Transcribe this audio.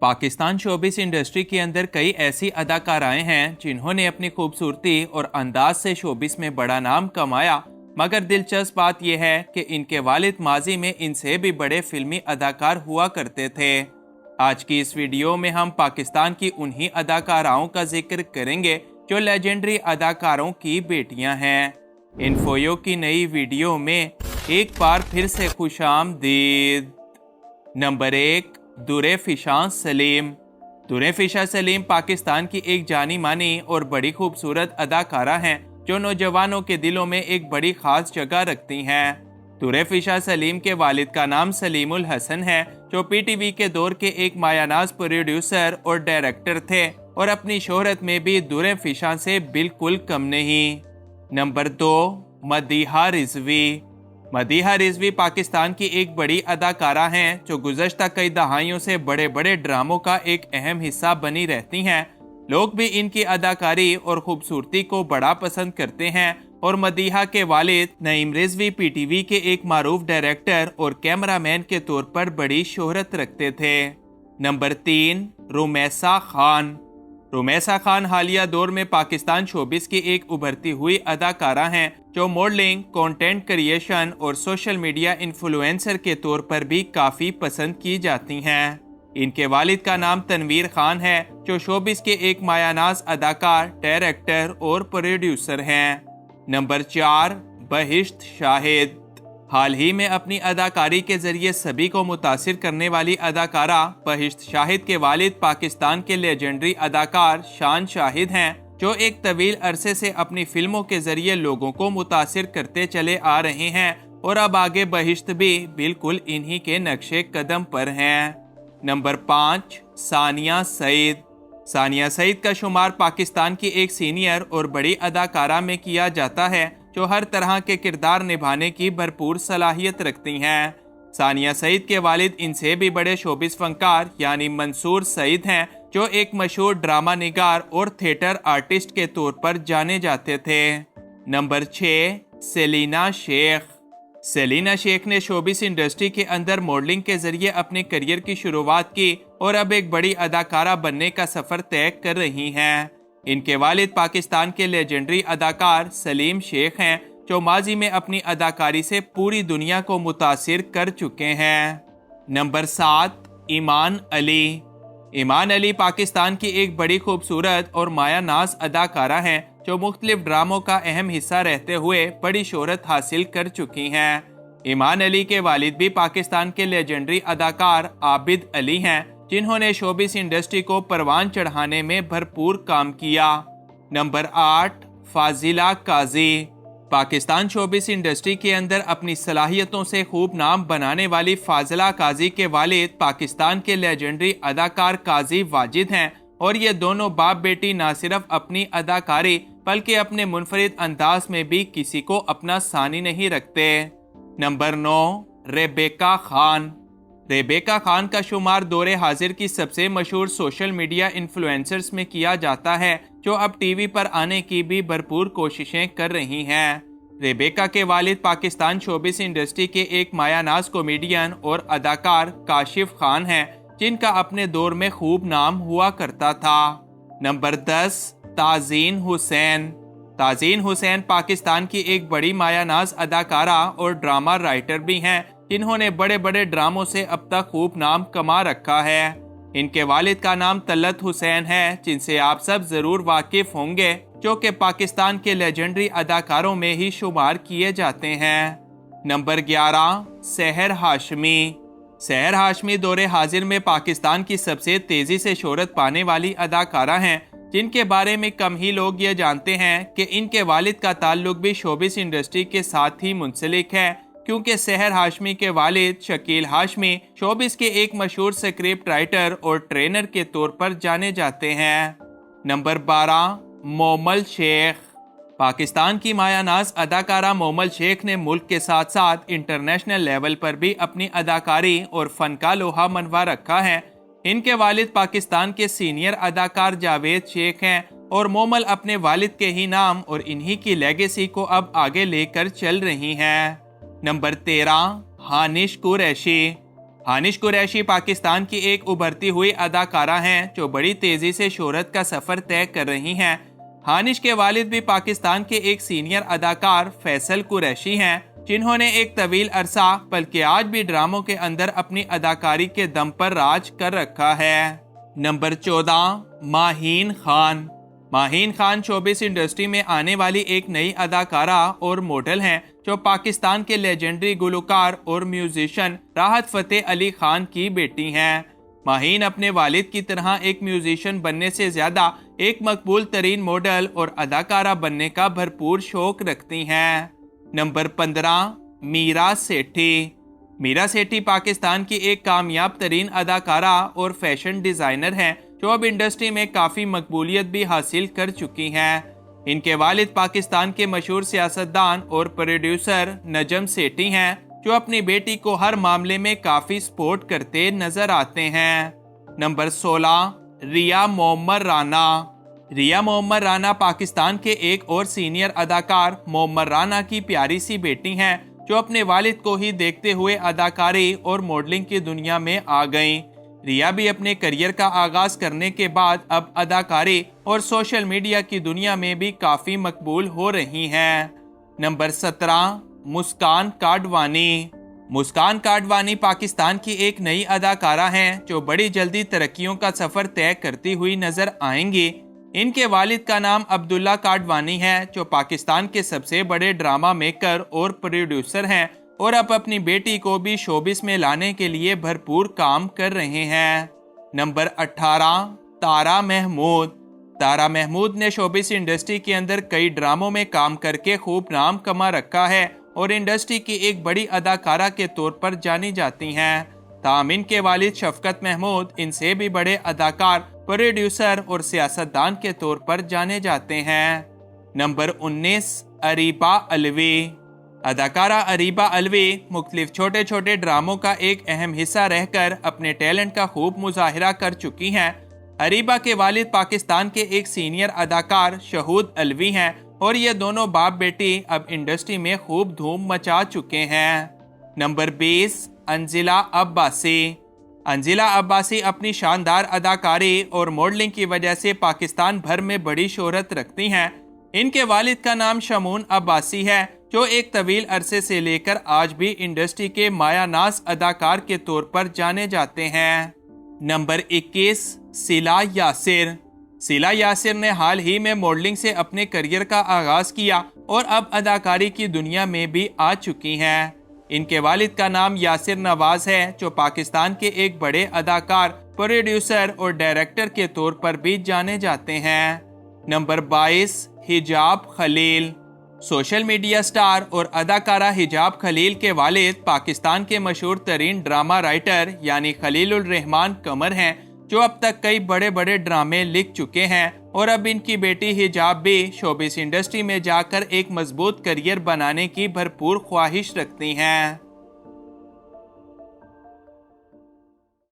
Pakistan showbiz industry के अंदर कई ऐसी अदाकाराएं हैं जिन्होंने अपनी खूबसूरती और अंदाज से शोबिस में बड़ा नाम कमाया, मगर दिलचस्प बात यह है कि इनके वालिद माजी में इनसे भी बड़े फिल्मी अदाकार हुआ करते थे। आज की इस वीडियो में हम पाकिस्तान की उन्हीं अदाकाराओं का जिक्र करेंगे जो लेजेंडरी अदाकारों की बेटियां हैं। इन्फोयो की नई वीडियो में एक बार फिर से खुशामदीद। नंबर 1, दुरे फिशां सलीम। दुरे फिशा सलीम पाकिस्तान की एक जानी मानी और बड़ी खूबसूरत अदाकारा हैं जो नौजवानों के दिलों में एक बड़ी खास जगह रखती हैं। दुरे फिशा सलीम के वालिद का नाम सलीमुल हसन है, जो पीटीवी के दौर के एक मायानाज प्रोड्यूसर और डायरेक्टर थे और अपनी शोहरत में भी दुरे फिशा से बिल्कुल कम नहीं। नंबर 2, मदीहा रिजवी। मदीहा रिजवी पाकिस्तान की एक बड़ी अदाकारा हैं जो गुज़श्ता कई दहाइयों से बड़े बड़े ड्रामों का एक अहम हिस्सा बनी रहती हैं। लोग भी इनकी अदाकारी और खूबसूरती को बड़ा पसंद करते हैं और मदीहा के वालिद नईम रिजवी पीटीवी के एक मारूफ डायरेक्टर और कैमरामैन के तौर पर बड़ी शोहरत रखते थे। नंबर 3, रुमैसा खान। रुमैसा खान हालिया दौर में पाकिस्तान शोबिस की एक उभरती हुई अदाकारा हैं जो मॉडलिंग, कंटेंट क्रिएशन और सोशल मीडिया इन्फ्लुएंसर के तौर पर भी काफ़ी पसंद की जाती हैं। इनके वालिद का नाम तनवीर खान है जो शोबिस के एक मायानाज अदाकार, डायरेक्टर और प्रोड्यूसर हैं। नंबर 4, बहिश्त शाहिद। हाल ही में अपनी अदाकारी के जरिए सभी को मुतासिर करने वाली अदाकारा बहिश्त शाहिद के वालिद पाकिस्तान के लेजेंडरी अदाकार शान शाहिद हैं, जो एक तवील अरसे से अपनी फिल्मों के जरिए लोगों को मुतासिर करते चले आ रहे हैं और अब आगे बहिश्त भी बिल्कुल इन्हीं के नक्शे कदम पर हैं। नंबर 5, सानिया सईद। सानिया सईद का शुमार पाकिस्तान की एक सीनियर और बड़ी अदाकारा में किया जाता है जो हर तरह के किरदार निभाने की भरपूर सलाहियत रखती हैं। सानिया सईद के वालिद इनसे भी बड़े शोबिस फनकार यानी मंसूर सईद हैं, जो एक मशहूर ड्रामा निगार और थिएटर आर्टिस्ट के तौर पर जाने जाते थे। नंबर 6, सेलिना शेख। सेलिना शेख ने शोबिस इंडस्ट्री के अंदर मॉडलिंग के जरिए अपने करियर की शुरुआत की और अब एक बड़ी अदाकारा बनने का सफर तय कर रही हैं। इनके वालिद पाकिस्तान के लेजेंडरी अदाकार सलीम शेख हैं, जो माजी में अपनी अदाकारी से पूरी दुनिया को मुतासिर कर चुके हैं। नंबर 7, ईमान अली। ईमान अली पाकिस्तान की एक बड़ी खूबसूरत और मायानाज अदाकारा हैं जो मुख्तलिफ ड्रामों का अहम हिस्सा रहते हुए बड़ी शोहरत हासिल कर चुकी हैं। ईमान अली के वालिद भी पाकिस्तान के लेजेंडरी अदाकार आबिद अली हैं, जिन्होंने शोबिस इंडस्ट्री को परवान चढ़ाने में भरपूर काम किया। नंबर 8, फाजिला काजी। पाकिस्तान शोबिस इंडस्ट्री के अंदर अपनी सलाहियतों से खूब नाम बनाने वाली फाजिला काजी के वालिद पाकिस्तान के लेजेंडरी अदाकार काजी वाजिद हैं और ये दोनों बाप बेटी ना सिर्फ अपनी अदाकारी बल्कि अपने मुनफरिद अंदाज में भी किसी को अपना सानी नहीं रखते। Number 9, Rebecca Khan. Rebecca Khan का शुमार दौरे हाजिर की सबसे मशहूर सोशल मीडिया इन्फ्लुएंसर्स में किया जाता है, जो अब टीवी पर आने की भी भरपूर कोशिशें कर रही हैं। रेबेका के वालिद पाकिस्तान शोबिस इंडस्ट्री के एक मायानाज कॉमेडियन और अदाकार काशिफ खान हैं, जिनका अपने दौर में खूब नाम हुआ करता था। नंबर 10, ताजीन हुसैन। ताजीन हुसैन पाकिस्तान की एक बड़ी मायानाज अदाकारा और ड्रामा राइटर भी हैं, जिन्होंने बड़े बड़े ड्रामों से अब तक खूब नाम कमा रखा है। इनके वालिद का नाम तलत हुसैन है, जिनसे आप सब जरूर वाकिफ होंगे, जो कि पाकिस्तान के लेजेंडरी अदाकारों में ही शुमार किए जाते हैं। नंबर 11, सहर हाशमी। सहर हाशमी दौरे हाजिर में पाकिस्तान की सबसे तेजी से शोहरत पाने वाली अदाकारा हैं, जिनके बारे में कम ही लोग ये जानते हैं कि इनके वालिद का ताल्लुक भी शोबिस इंडस्ट्री के साथ ही मुंसलिक है, क्योंकि सहर हाशमी के वालिद शकील हाशमी शोबिस के एक मशहूर स्क्रिप्ट राइटर और ट्रेनर के तौर पर जाने जाते हैं। नंबर 12, मोमल शेख। पाकिस्तान की मायानाज अदाकारा मोमल शेख ने मुल्क के साथ साथ इंटरनेशनल लेवल पर भी अपनी अदाकारी और फन का लोहा मनवा रखा है। इनके वालिद पाकिस्तान के सीनियर अदाकार जावेद शेख हैं और मोमल अपने वालिद के ही नाम और इन्हीं की लेगेसी को अब आगे लेकर चल रही हैं। नंबर 13, हानिश कुरैशी। हानिश कुरैशी पाकिस्तान की एक उभरती हुई अदाकारा हैं जो बड़ी तेजी से शोहरत का सफर तय कर रही हैं। हानिश के वालिद भी पाकिस्तान के एक सीनियर अदाकार फैसल कुरैशी हैं, जिन्होंने एक तवील अरसा बल्कि आज भी ड्रामों के अंदर अपनी अदाकारी के दम पर राज कर रखा है। Number 14, Maheen Khan. Maheen Khan showbiz industry में आने वाली एक नई अदाकारा और मॉडल हैं जो पाकिस्तान के लेजेंडरी गुलकार और म्यूजिशियन राहत फतेह अली खान की बेटी हैं। माहीन अपने वालिद की तरह एक म्यूजिशियन बनने से ज्यादा एक मकबूल तरीन मॉडल और अदाकारा बनने का भरपूर शौक रखती हैं। नंबर 15, मीरा सेठी। मीरा सेठी पाकिस्तान की एक कामयाब तरीन अदाकारा और फैशन डिजाइनर हैं जो अब इंडस्ट्री में काफी मकबूलियत भी हासिल कर चुकी हैं। इनके वालिद पाकिस्तान के मशहूर सियासतदान और प्रोड्यूसर नजम सेठी हैं जो अपनी बेटी को हर मामले में काफी सपोर्ट करते नजर आते हैं। नंबर 16, रिया मोहम्मद राना। रिया मोहम्मद राना पाकिस्तान के एक और सीनियर अदाकार मोहम्मद राना की प्यारी सी बेटी हैं जो अपने वालिद को ही देखते हुए अदाकारी और मॉडलिंग की दुनिया में आ गईं। रिया भी अपने करियर का आगाज करने के बाद अब अदाकारी और सोशल मीडिया की दुनिया में भी काफी मकबूल हो रही हैं। नंबर 17, मुस्कान काडवानी। मुस्कान काडवानी पाकिस्तान की एक नई अदाकारा हैं जो बड़ी जल्दी तरक्कियों का सफर तय करती हुई नजर आएंगी। इनके वालिद का नाम अब्दुल्ला काडवानी है जो पाकिस्तान के सबसे बड़े ड्रामा मेकर और प्रोड्यूसर हैं और अब अपनी बेटी को भी शोबिस में लाने के लिए भरपूर काम कर रहे हैं। नंबर 18, तारा महमूद। तारा महमूद ने शोबिस इंडस्ट्री के अंदर कई ड्रामों में काम करके खूब नाम कमा रखा है और इंडस्ट्री की एक बड़ी अदाकारा के तौर पर जानी जाती हैं। ताहम इनके वालिद शफकत महमूद इनसे भी बड़े अदाकार, प्रोड्यूसर और सियासतदान के तौर पर जाने जाते हैं। नंबर 19, अरीबा अलवी। अदाकारा अरीबा अलवी मुख्तलिफ छोटे छोटे ड्रामों का एक अहम हिस्सा रहकर अपने टैलेंट का खूब मुजाहिरा कर चुकी हैं। अरीबा के वालिद पाकिस्तान के एक सीनियर अदाकार शहूद अलवी हैं और ये दोनों बाप बेटी अब इंडस्ट्री में खूब धूम मचा चुके हैं। नंबर 20, अंजिला अब्बासी। अंजिला अब्बासी अपनी शानदार अदाकारी और मॉडलिंग की वजह से पाकिस्तान भर में बड़ी शोहरत रखती हैं। इनके वालिद का नाम शमून अब्बासी है जो एक तवील अरसे से लेकर आज भी इंडस्ट्री के मायानाज अदाकार के तौर पर जाने जाते हैं। नंबर 21, सिला यासिर। सिला यासिर ने हाल ही में मॉडलिंग से अपने करियर का आगाज किया और अब अदाकारी की दुनिया में भी आ चुकी हैं। इनके वालिद का नाम यासिर नवाज है जो पाकिस्तान के एक बड़े अदाकार, प्रोड्यूसर और डायरेक्टर के तौर पर भी जाने जाते हैं। नंबर 22, हिजाब खलील। सोशल मीडिया स्टार और अदाकारा हिजाब खलील के वालिद पाकिस्तान के मशहूर तरीन ड्रामा राइटर यानी खलीलुर रहमान कमर हैं जो अब तक कई बड़े बड़े ड्रामे लिख चुके हैं और अब इनकी बेटी हिजाब भी शोबिस इंडस्ट्री में जाकर एक मजबूत करियर बनाने की भरपूर ख्वाहिश रखती हैं।